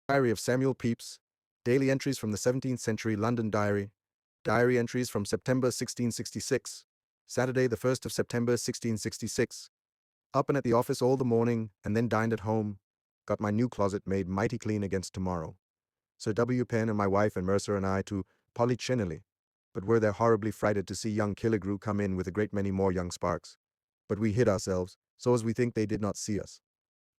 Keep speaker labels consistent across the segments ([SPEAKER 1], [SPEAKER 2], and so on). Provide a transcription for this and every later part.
[SPEAKER 1] Diary of Samuel Pepys, daily entries from the 17th century London diary, diary entries from September 1666, Saturday the 1st of September 1666. Up and at the office all the morning, and then dined at home. Got my new closet made mighty clean against tomorrow. Sir W. Penn and my wife and Mercer and I to Polichinelle, but were there horribly frighted to see young Killigrew come in with a great many more young sparks. But we hid ourselves, so as we think they did not see us.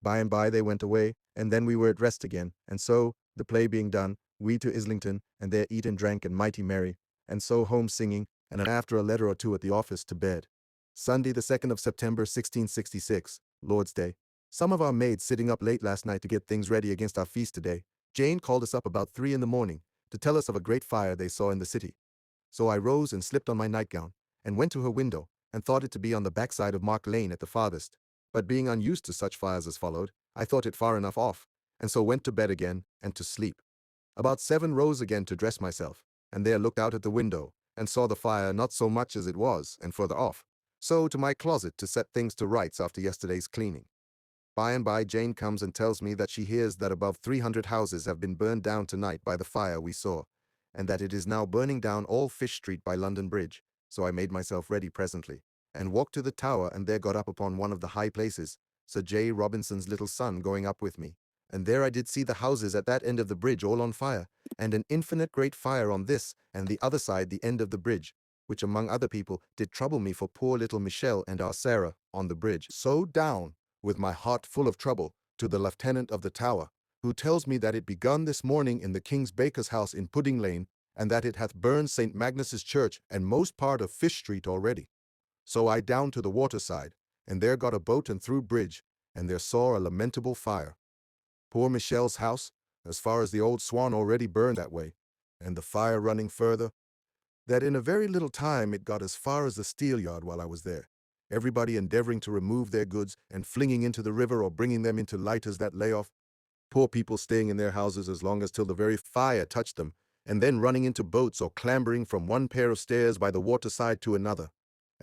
[SPEAKER 1] By and by they went away, and then we were at rest again, and so, the play being done, we to Islington, and there eat and drank and mighty merry, and so home singing, and after a letter or two at the office to bed. Sunday the 2nd of September 1666, Lord's Day. Some of our maids sitting up late last night to get things ready against our feast today. Jane called us up about 3 in the morning to tell us of a great fire they saw in the city. So I rose and slipped on my nightgown, and went to her window, and thought it to be on the backside of Mark Lane at the farthest. But being unused to such fires as followed, I thought it far enough off, and so went to bed again, and to sleep. About 7 rose again to dress myself, and there looked out at the window, and saw the fire not so much as it was, and further off. So to my closet to set things to rights after yesterday's cleaning. By and by Jane comes and tells me that she hears that above 300 houses have been burned down tonight by the fire we saw, and that it is now burning down all Fish Street by London Bridge. So I made myself ready presently, and walked to the tower, and there got up upon one of the high places, Sir J. Robinson's little son going up with me. And there I did see the houses at that end of the bridge all on fire, and an infinite great fire on this and the other side the end of the bridge, which among other people did trouble me for poor little Michel and our Sarah on the bridge. So down, with my heart full of trouble, to the lieutenant of the tower, who tells me that it begun this morning in the King's baker's house in Pudding Lane, and that it hath burned St. Magnus's church and most part of Fish Street already. So I down to the waterside, and there got a boat and through bridge, and there saw a lamentable fire. Poor Michel's house, as far as the Old Swan already burned that way, and the fire running further, that in a very little time it got as far as the Steelyard while I was there, everybody endeavoring to remove their goods and flinging into the river or bringing them into lighters that lay off, poor people staying in their houses as long as till the very fire touched them, and then running into boats or clambering from one pair of stairs by the waterside to another.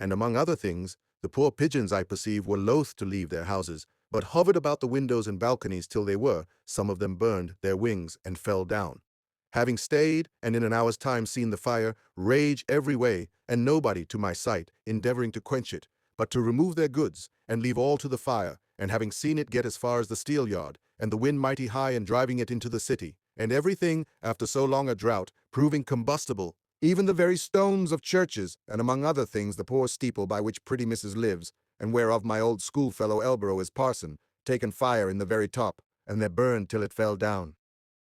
[SPEAKER 1] And among other things, the poor pigeons, I perceive, were loath to leave their houses, but hovered about the windows and balconies till they were, some of them burned, their wings, and fell down. Having stayed, and in an hour's time seen the fire rage every way, and nobody, to my sight, endeavoring to quench it, but to remove their goods, and leave all to the fire, and having seen it get as far as the Steelyard, and the wind mighty high and driving it into the city, and everything, after so long a drought, proving combustible, even the very stones of churches, and among other things the poor steeple by which pretty Mrs. lives, and whereof my old schoolfellow Elborough is parson, taken fire in the very top, and there burned till it fell down.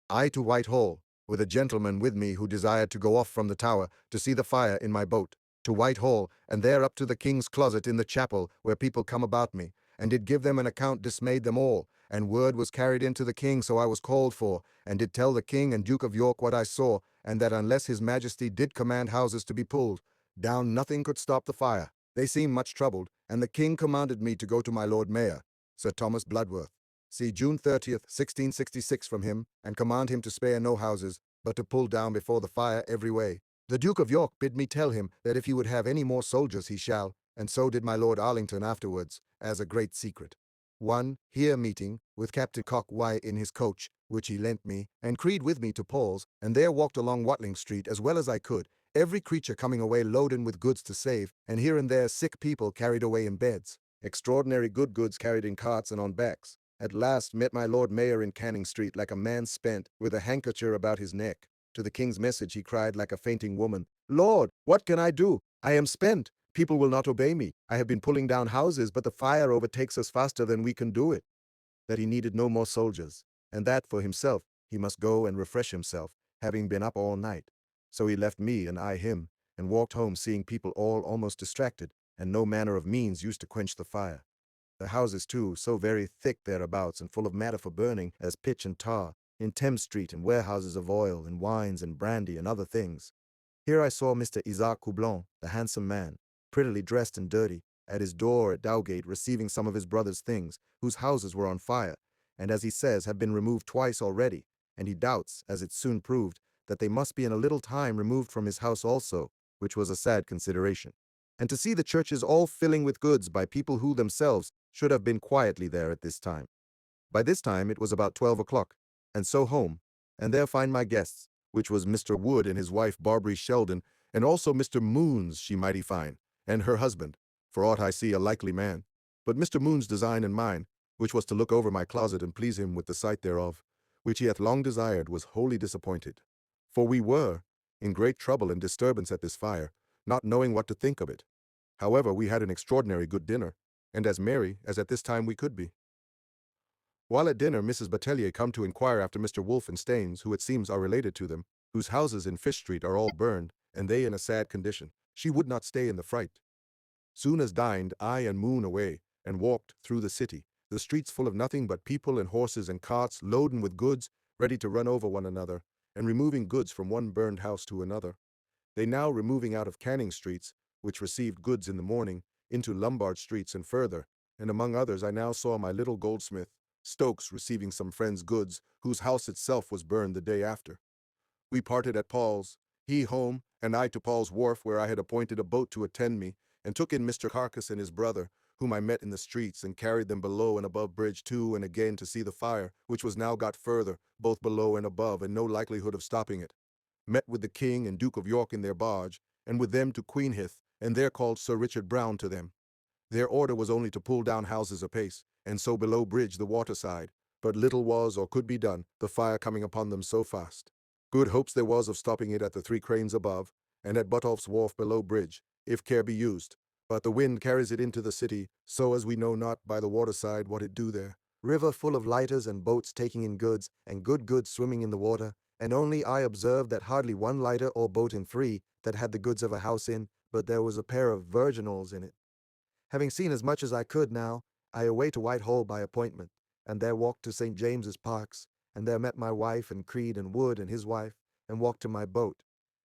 [SPEAKER 1] I to Whitehall, with a gentleman with me who desired to go off from the tower to see the fire in my boat, to Whitehall, and there up to the king's closet in the chapel, where people come about me, and did give them an account dismayed them all, and word was carried in to the king, so I was called for, and did tell the king and Duke of York what I saw, and that unless his majesty did command houses to be pulled down, nothing could stop the fire. They seemed much troubled, and the king commanded me to go to my Lord Mayor, Sir Thomas Bloodworth, see June 30th, 1666 from him, and command him to spare no houses, but to pull down before the fire every way. The Duke of York bid me tell him that if he would have any more soldiers he shall, and so did my Lord Arlington afterwards, as a great secret. One, here meeting, with Captain Cockwhite in his coach, which he lent me, and Creed with me to Paul's, and there walked along Watling Street as well as I could, every creature coming away loaden with goods to save, and here and there sick people carried away in beds. Extraordinary good goods carried in carts and on backs. At last met my Lord Mayor in Canning Street like a man spent, with a handkerchief about his neck. To the king's message he cried like a fainting woman, "Lord, what can I do? I am spent. People will not obey me. I have been pulling down houses, but the fire overtakes us faster than we can do it." That he needed no more soldiers, and that for himself he must go and refresh himself, having been up all night. So he left me and I him, and walked home, seeing people all almost distracted, and no manner of means used to quench the fire. The houses, too, so very thick thereabouts, and full of matter for burning, as pitch and tar, in Thames Street, and warehouses of oil, and wines, and brandy, and other things. Here I saw Mr. Isaac Coublon, the handsome man, prettily dressed and dirty, at his door at Dowgate, receiving some of his brother's things, whose houses were on fire, and as he says, have been removed twice already, and he doubts, as it soon proved, that they must be in a little time removed from his house also, which was a sad consideration. And to see the churches all filling with goods by people who themselves should have been quietly there at this time. By this time it was about 12 o'clock, and so home, and there find my guests, which was Mr. Wood and his wife Barbary Sheldon, and also Mr. Moons she mighty fine, and her husband, for aught I see a likely man. But Mr. Moon's design and mine, which was to look over my closet and please him with the sight thereof, which he hath long desired, was wholly disappointed. For we were in great trouble and disturbance at this fire, not knowing what to think of it. However, we had an extraordinary good dinner, and as merry as at this time we could be. While at dinner, Mrs. Batelier come to inquire after Mr. Wolfe and Staines, who it seems are related to them, whose houses in Fish Street are all burned, and they in a sad condition. She would not stay in the fright. Soon as dined, I and Moon away, and walked through the city, the streets full of nothing but people and horses and carts loaden with goods, ready to run over one another, and removing goods from one burned house to another. They now removing out of Canning streets, which received goods in the morning, into Lombard streets and further, and among others I now saw my little goldsmith, Stokes, receiving some friend's goods, whose house itself was burned the day after. We parted at Paul's, he home, and I to Paul's Wharf, where I had appointed a boat to attend me, and took in Mr. Carcass and his brother, whom I met in the streets, and carried them below and above bridge to and again to see the fire, which was now got further, both below and above, and no likelihood of stopping it. Met with the King and Duke of York in their barge, and with them to Queenhithe, and there called Sir Richard Brown to them. Their order was only to pull down houses apace, and so below bridge the waterside, but little was or could be done, the fire coming upon them so fast. Good hopes there was of stopping it at the Three Cranes above, and at Butolph's Wharf below bridge, if care be used. But the wind carries it into the city, so as we know not by the waterside what it do there. River full of lighters and boats taking in goods, and good goods swimming in the water, and only I observed that hardly one lighter or boat in three that had the goods of a house in, but there was a pair of virginals in it. Having seen as much as I could now, I away to Whitehall by appointment, and there walked to St. James's Parks, and there met my wife and Creed and Wood and his wife, and walked to my boat,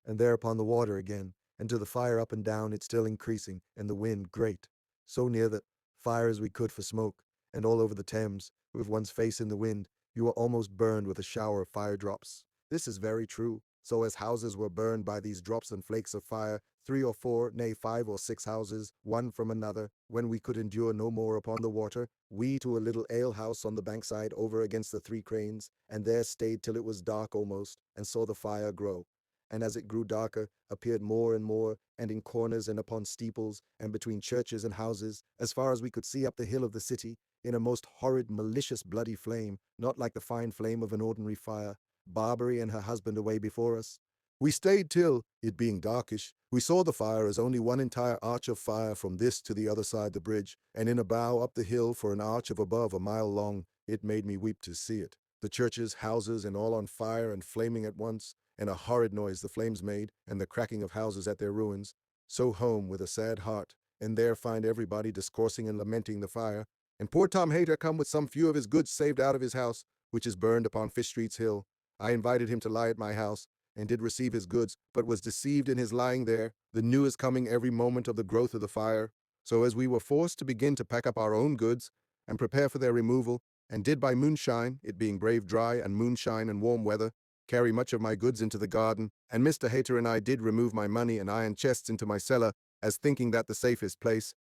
[SPEAKER 1] and there upon the water again, and to the fire up and down, it still increasing, and the wind great, so near that, fire as we could for smoke, and all over the Thames, with one's face in the wind, you were almost burned with a shower of fire drops. This is very true. So as houses were burned by these drops and flakes of fire, 3 or 4, nay 5 or 6 houses, one from another, when we could endure no more upon the water, we to a little alehouse on the bankside over against the Three Cranes, and there stayed till it was dark almost, and saw the fire grow. And as it grew darker, appeared more and more, and in corners and upon steeples, and between churches and houses, as far as we could see up the hill of the city, in a most horrid, malicious, bloody flame, not like the fine flame of an ordinary fire, Barbary and her husband away before us. We stayed till, it being darkish, we saw the fire as only one entire arch of fire from this to the other side the bridge, and in a bow up the hill for an arch of above a mile long. It made me weep to see it. The churches, houses, and all on fire and flaming at once, and a horrid noise the flames made, and the cracking of houses at their ruins. So home with a sad heart, and there find everybody discoursing and lamenting the fire, and poor Tom Hayter come with some few of his goods saved out of his house, which is burned upon Fish Street's hill. I invited him to lie at my house, and did receive his goods, but was deceived in his lying there. The new is coming every moment of the growth of the fire. So as we were forced to begin to pack up our own goods, and prepare for their removal, and did by moonshine, it being brave dry and moonshine and warm weather, carry much of my goods into the garden, and Mr. Hayter and I did remove my money and iron chests into my cellar, as thinking that the safest place,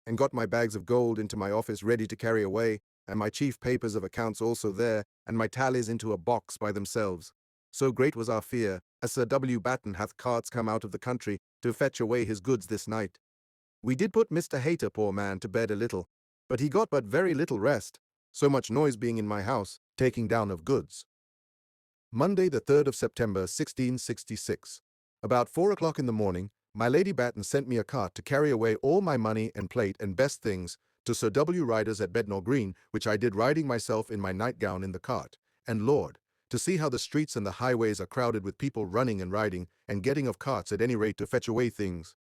[SPEAKER 1] and got my bags of gold into my office ready to carry away, and my chief papers of accounts also there, and my tallies into a box by themselves. So great was our fear, as Sir W. Batten hath carts come out of the country to fetch away his goods this night. We did put Mr. Hayter, poor man, to bed a little, but he got but very little rest, so much noise being in my house, taking down of goods. Monday, the 3rd of September, 1666. About 4 o'clock in the morning, my Lady Batten sent me a cart to carry away all my money and plate and best things to Sir W. Ryder's at Bednall Green, which I did riding myself in my nightgown in the cart. And Lord, to see how the streets and the highways are crowded with people running and riding, and getting of carts at any rate to fetch away things.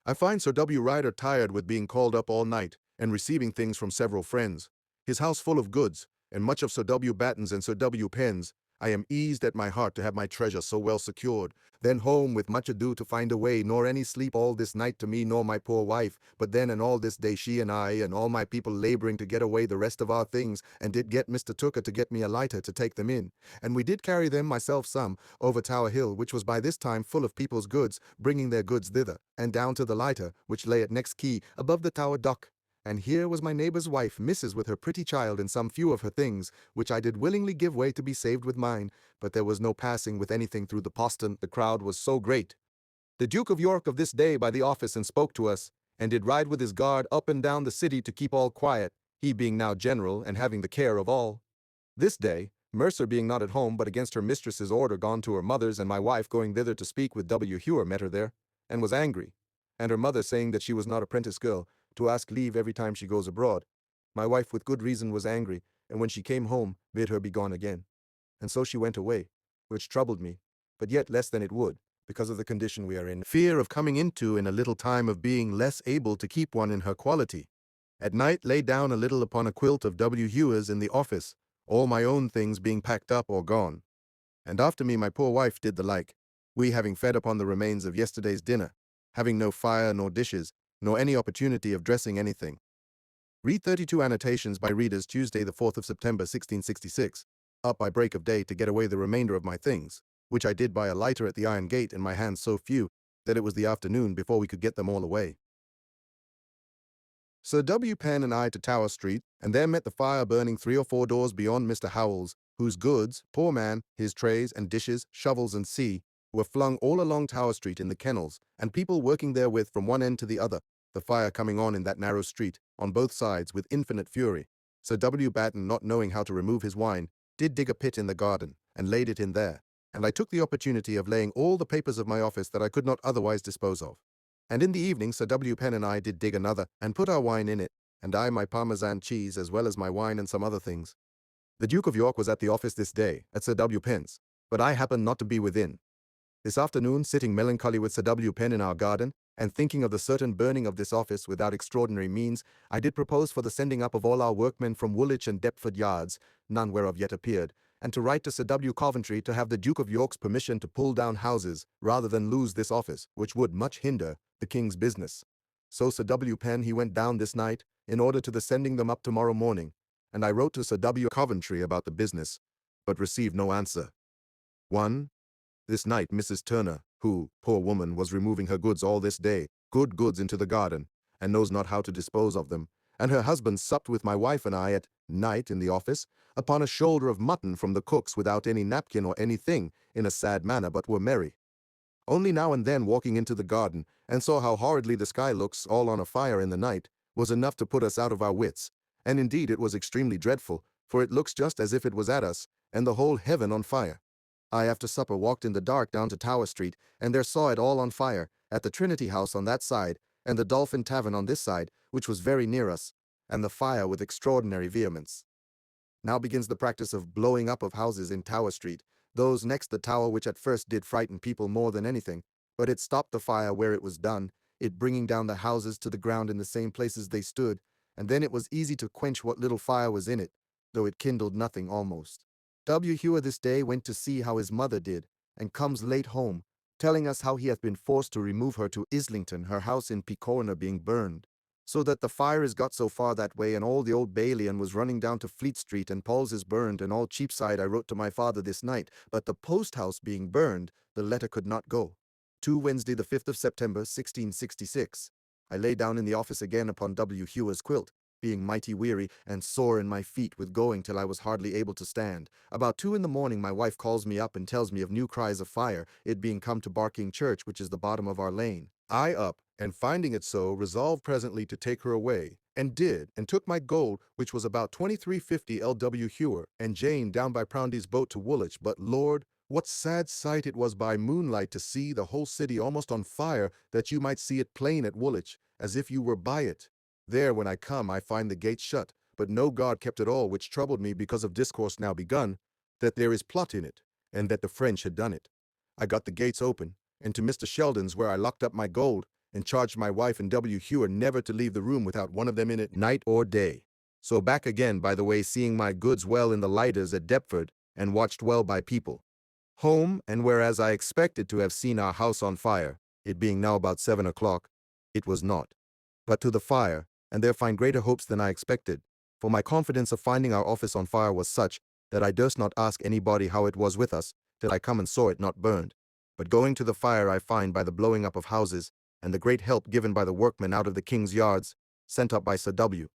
[SPEAKER 1] I find Sir W. Ryder tired with being called up all night, and receiving things from several friends. His house full of goods, and much of Sir W. Batten's and Sir W. Penn's. I am eased at my heart to have my treasure so well secured. Then home with much ado to find a way, nor any sleep all this night to me nor my poor wife, but then and all this day she and I and all my people laboring to get away the rest of our things, and did get Mr. Tooker to get me a lighter to take them in, and we did carry them myself some, over Tower Hill, which was by this time full of people's goods, bringing their goods thither, and down to the lighter, which lay at next quay, above the Tower Dock, And here was my neighbor's wife, Mrs., with her pretty child and some few of her things, which I did willingly give way to be saved with mine, but there was no passing with anything through the postern, the crowd was so great. The Duke of York of this day by the office and spoke to us, and did ride with his guard up and down the city to keep all quiet, he being now general and having the care of all. This day, Mercer being not at home but against her mistress's order gone to her mother's, and my wife going thither to speak with W. Hewer met her there, and was angry, and her mother saying that she was not a prentice girl, to ask leave every time she goes abroad. My wife with good reason was angry, and when she came home bid her be gone again. And so she went away, which troubled me, but yet less than it would, because of the condition we are in, fear of coming into in a little time of being less able to keep one in her quality. At night lay down a little upon a quilt of W. Hewer's in the office, all my own things being packed up or gone. And after me my poor wife did the like, we having fed upon the remains of yesterday's dinner, having no fire nor dishes, nor any opportunity of dressing anything. Read 32 annotations by readers Tuesday the 4th of September 1666, up by break of day to get away the remainder of my things, which I did by a lighter at the iron gate, and my hands so few that it was the afternoon before we could get them all away. Sir W. Penn and I to Tower Street, and there met the fire burning 3 or 4 doors beyond Mr. Howell's, whose goods, poor man, his trays and dishes, shovels and sea, were flung all along Tower Street in the kennels, and people working therewith from one end to the other, the fire coming on in that narrow street, on both sides, with infinite fury. Sir W. Batten, not knowing how to remove his wine, did dig a pit in the garden, and laid it in there, and I took the opportunity of laying all the papers of my office that I could not otherwise dispose of. And in the evening Sir W. Penn and I did dig another, and put our wine in it, and I my Parmesan cheese, as well as my wine and some other things. The Duke of York was at the office this day, at Sir W. Penn's, but I happened not to be within. This afternoon, sitting melancholy with Sir W. Penn in our garden, and thinking of the certain burning of this office without extraordinary means, I did propose for the sending up of all our workmen from Woolwich and Deptford yards, none whereof yet appeared, and to write to Sir W. Coventry to have the Duke of York's permission to pull down houses, rather than lose this office, which would much hinder the king's business. So Sir W. Penn he went down this night, in order to the sending them up tomorrow morning, and I wrote to Sir W. Coventry about the business, but received no answer. 1. This night Mrs. Turner, who, poor woman, was removing her goods all this day, good goods into the garden, and knows not how to dispose of them, and her husband supped with my wife and I at night in the office, upon a shoulder of mutton from the cook's without any napkin or anything, in a sad manner, but were merry. Only now and then walking into the garden, and saw how horridly the sky looks, all on a fire in the night, was enough to put us out of our wits, and indeed it was extremely dreadful, for it looks just as if it was at us, and the whole heaven on fire. I after supper walked in the dark down to Tower Street, and there saw it all on fire, at the Trinity House on that side, and the Dolphin Tavern on this side, which was very near us, and the fire with extraordinary vehemence. Now begins the practice of blowing up of houses in Tower Street, those next the tower, which at first did frighten people more than anything, but it stopped the fire where it was done, it bringing down the houses to the ground in the same places they stood, and then it was easy to quench what little fire was in it, though it kindled nothing almost. W. Hewer this day went to see how his mother did, and comes late home, telling us how he hath been forced to remove her to Islington, her house in Pecorner being burned, so that the fire is got so far that way, and all the Old Bailey and was running down to Fleet Street, and Paul's is burned, and all Cheapside I wrote to my father this night, but the post house being burned, the letter could not go. 2 Wednesday the 5th of September 1666. I lay down in the office again upon W. Hewer's quilt, being mighty weary and sore in my feet with going till I was hardly able to stand. About 2 in the morning my wife calls me up and tells me of new cries of fire, it being come to Barking Church, which is the bottom of our lane. I up, and finding it so, resolved presently to take her away, and did, and took my gold, which was about 2350 L.W. Hewer, and Jane down by Proundy's boat to Woolwich. But Lord, what sad sight it was by moonlight to see the whole city almost on fire, that you might see it plain at Woolwich, as if you were by it. There when I come I find the gates shut, but no guard kept at all, which troubled me because of discourse now begun, that there is plot in it, and that the French had done it. I got the gates open, and to Mr. Sheldon's, where I locked up my gold, and charged my wife and W. Hewer never to leave the room without one of them in it night or day. So back again by the way, seeing my goods well in the lighters at Deptford, and watched well by people. Home, and whereas I expected to have seen our house on fire, it being now about 7 o'clock, it was not, but to the fire, and there find greater hopes than I expected, for my confidence of finding our office on fire was such, that I durst not ask anybody how it was with us, till I come and saw it not burned. But going to the fire I find by the blowing up of houses, and the great help given by the workmen out of the king's yards, sent up by Sir W.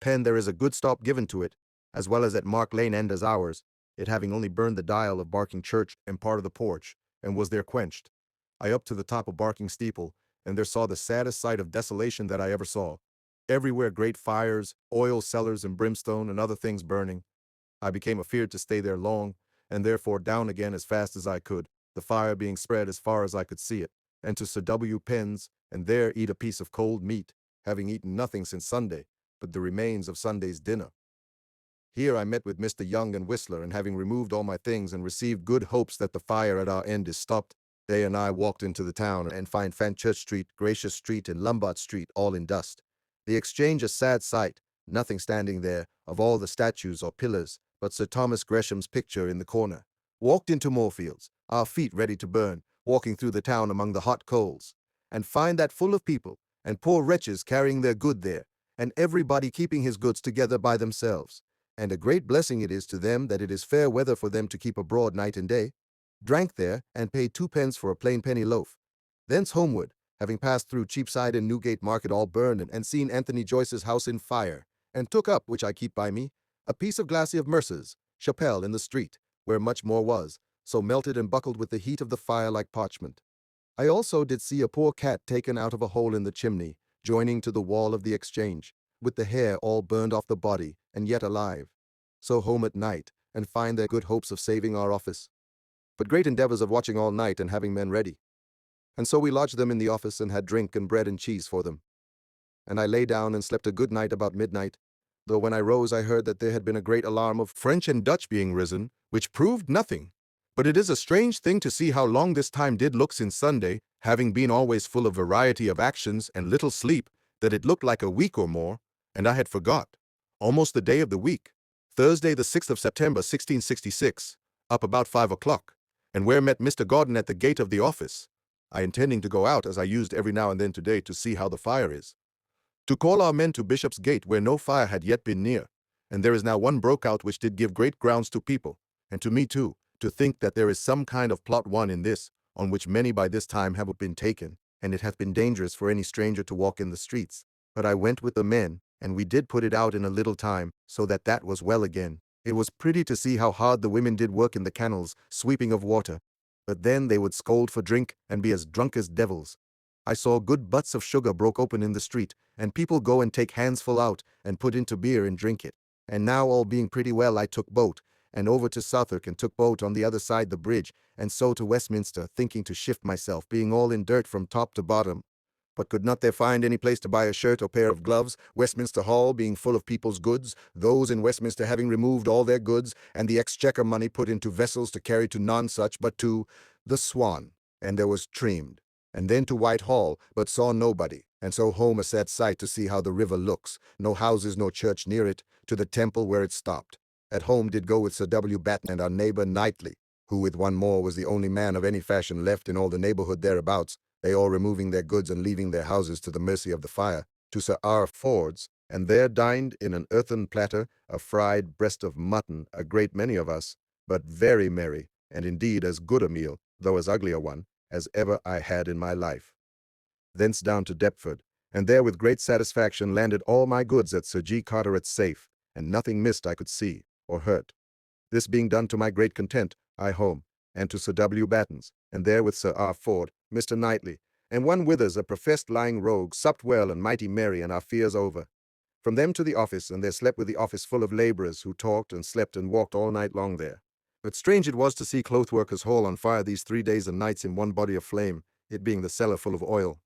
[SPEAKER 1] Penn. There is a good stop given to it, as well as at Mark Lane end as ours, it having only burned the dial of Barking Church and part of the porch, and was there quenched. I up to the top of Barking Steeple, and there saw the saddest sight of desolation that I ever saw. Everywhere great fires, oil cellars and brimstone and other things burning. I became afeard to stay there long, and therefore down again as fast as I could, the fire being spread as far as I could see it, and to Sir W. Penn's, and there eat a piece of cold meat, having eaten nothing since Sunday, but the remains of Sunday's dinner. Here I met with Mr. Young and Whistler, and having removed all my things and received good hopes that the fire at our end is stopped, they and I walked into the town and find Fenchurch Street, Gracious Street, and Lombard Street all in dust. The Exchange a sad sight, nothing standing there, of all the statues or pillars, but Sir Thomas Gresham's picture in the corner. Walked into Moorfields, our feet ready to burn, walking through the town among the hot coals, and find that full of people, and poor wretches carrying their good there, and everybody keeping his goods together by themselves. And a great blessing it is to them that it is fair weather for them to keep abroad night and day. Drank there, and paid 2 pence for a plain penny loaf. Thence homeward, having passed through Cheapside and Newgate Market all burned, and seen Anthony Joyce's house in fire, and took up, which I keep by me, a piece of glassy of Mercer's, Chapelle in the street, where much more was, so melted and buckled with the heat of the fire like parchment. I also did see a poor cat taken out of a hole in the chimney, joining to the wall of the Exchange, with the hair all burned off the body, and yet alive. So home at night, and find their good hopes of saving our office, but great endeavors of watching all night and having men ready. And so we lodged them in the office and had drink and bread and cheese for them. And I lay down and slept a good night about midnight, though when I rose I heard that there had been a great alarm of French and Dutch being risen, which proved nothing. But it is a strange thing to see how long this time did look since Sunday, having been always full of variety of actions and little sleep, that it looked like a week or more, and I had forgot. Almost the day of the week, Thursday the 6th of September 1666, up about 5 o'clock, and where met Mr. Gordon at the gate of the office, I intending to go out as I used every now and then today to see how the fire is, to call our men to Bishop's Gate where no fire had yet been near, and there is now one broke out which did give great grounds to people, and to me too, to think that there is some kind of plot one in this, on which many by this time have been taken, and it hath been dangerous for any stranger to walk in the streets. But I went with the men, and we did put it out in a little time, so that was well again. It was pretty to see how hard the women did work in the kennels, sweeping of water. But then they would scold for drink, and be as drunk as devils. I saw good butts of sugar broke open in the street, and people go and take handsful out, and put into beer and drink it. And now all being pretty well, I took boat, and over to Southwark, and took boat on the other side the bridge, and so to Westminster, thinking to shift myself, being all in dirt from top to bottom. But could not there find any place to buy a shirt or pair of gloves, Westminster Hall being full of people's goods, those in Westminster having removed all their goods, and the exchequer money put into vessels to carry to none such but to the Swan, and there was trimmed, and then to Whitehall, but saw nobody, and so home a sad sight to see how the river looks, no houses nor church near it, to the Temple where it stopped. At home did go with Sir W. Batten and our neighbour Knightley, who with one more was the only man of any fashion left in all the neighbourhood thereabouts, they all removing their goods and leaving their houses to the mercy of the fire, to Sir R. Ford's, and there dined in an earthen platter a fried breast of mutton, a great many of us, but very merry, and indeed as good a meal, though as ugly a one, as ever I had in my life. Thence down to Deptford, and there with great satisfaction landed all my goods at Sir G. Carteret's safe, and nothing missed I could see, or hurt. This being done to my great content, I home, and to Sir W. Batten's, and there with Sir R. Ford, Mr. Knightley, and one Withers, a professed lying rogue, supped well and mighty merry, and our fears over. From them to the office, and there slept with the office full of labourers, who talked and slept and walked all night long there. But strange it was to see Clothworkers' Hall on fire these 3 days and nights in one body of flame, it being the cellar full of oil.